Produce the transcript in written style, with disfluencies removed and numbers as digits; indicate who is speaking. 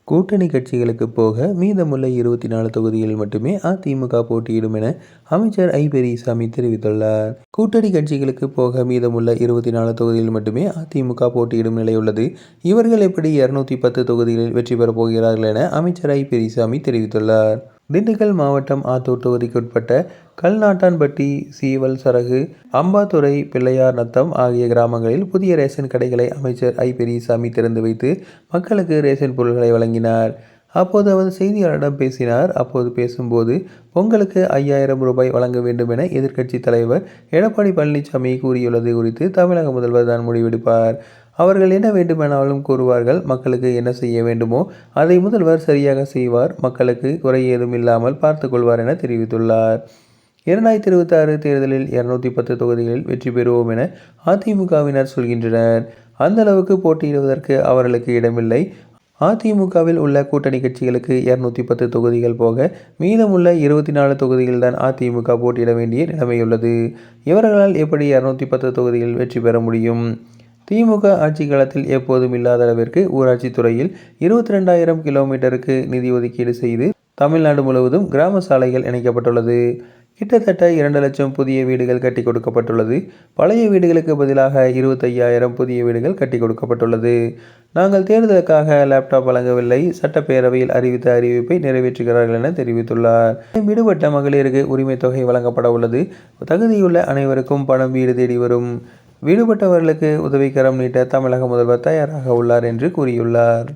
Speaker 1: கூட்டணி கட்சிகளுக்கு போக மீதமுள்ள 24 தொகுதிகளில் மட்டுமே அதிமுக போட்டியிடும் என அமைச்சர் ஐ. பெரியசாமி தெரிவித்துள்ளார். கூட்டணி கட்சிகளுக்கு போக மீதமுள்ள 24 தொகுதிகளில் மட்டுமே அதிமுக போட்டியிடும் நிலை உள்ளது. இவர்கள் எப்படி 210 தொகுதிகளில் வெற்றி பெறப் போகிறார்கள் என அமைச்சர் ஐ. பெரியசாமி தெரிவித்துள்ளார். திண்டுக்கல் மாவட்டம் ஆத்தூர் தொகுதிக்குட்பட்ட கல்நாட்டான்பட்டி, சீவல் சரகு, அம்பாத்துரை, பிள்ளையார் நத்தம் ஆகிய கிராமங்களில் புதிய ரேஷன் கடைகளை அமைச்சர் ஐ. பெரியசாமி திறந்து வைத்து மக்களுக்கு ரேஷன் பொருட்களை வழங்கினார். அப்போது அவர் செய்தியாளரிடம் பேசினார். அப்போது பேசும்போது பொங்கலுக்கு 5000 ரூபாய் வழங்க வேண்டும் என எதிர்க்கட்சி தலைவர் எடப்பாடி பழனிசாமி கூறியுள்ளது குறித்து தமிழக முதல்வர் தான் முடிவெடுப்பார். அவர்கள் என்ன வேண்டுமானாலும் கூறுவார்கள். மக்களுக்கு என்ன செய்ய வேண்டுமோ அதை முதல்வர் சரியாக செய்வார். மக்களுக்கு குறை ஏதும் இல்லாமல் பார்த்துக் கொள்வார் என தெரிவித்துள்ளார். 2026 தேர்தலில் 210 தொகுதிகளில் வெற்றி பெறுவோம் என அதிமுகவினர் சொல்கின்றனர். அந்த அளவுக்கு போட்டியிடுவதற்கு அவர்களுக்கு இடமில்லை. அதிமுகவில் உள்ள கூட்டணி கட்சிகளுக்கு 210 தொகுதிகள் போக மீதமுள்ள 24 தொகுதிகள் தான் அதிமுக போட்டியிட வேண்டிய நிலைமையுள்ளது. இவர்களால் எப்படி 210 தொகுதிகளில் வெற்றி பெற முடியும்? திமுக ஆட்சி காலத்தில் எப்போதும் இல்லாத அளவிற்கு ஊராட்சி துறையில் 22,000 கிலோமீட்டருக்கு நிதி ஒதுக்கீடு செய்து தமிழ்நாடு முழுவதும் கிராம சாலைகள் இணைக்கப்பட்டுள்ளது. கிட்டத்தட்ட 2 லட்சம் புதிய வீடுகள் கட்டி கொடுக்கப்பட்டுள்ளது. பழைய வீடுகளுக்கு பதிலாக 25,000 புதிய வீடுகள் கட்டி கொடுக்கப்பட்டுள்ளது. நாங்கள் தேர்தலுக்காக லேப்டாப் வழங்கவில்லை. சட்டப்பேரவையில் அறிவித்த அறிவிப்பை நிறைவேற்றுகிறார்கள் என தெரிவித்துள்ளார். விடுபட்ட மகளிருக்கு உரிமை தொகை வழங்கப்பட உள்ளது. தகுதியுள்ள அனைவருக்கும் பணம் வீடு தேடி வரும். விடுபட்டவர்களுக்கு உதவிக்கரம் நீட்ட தமிழக முதல்வர் தயாராக உள்ளார் என்று கூறியுள்ளார்.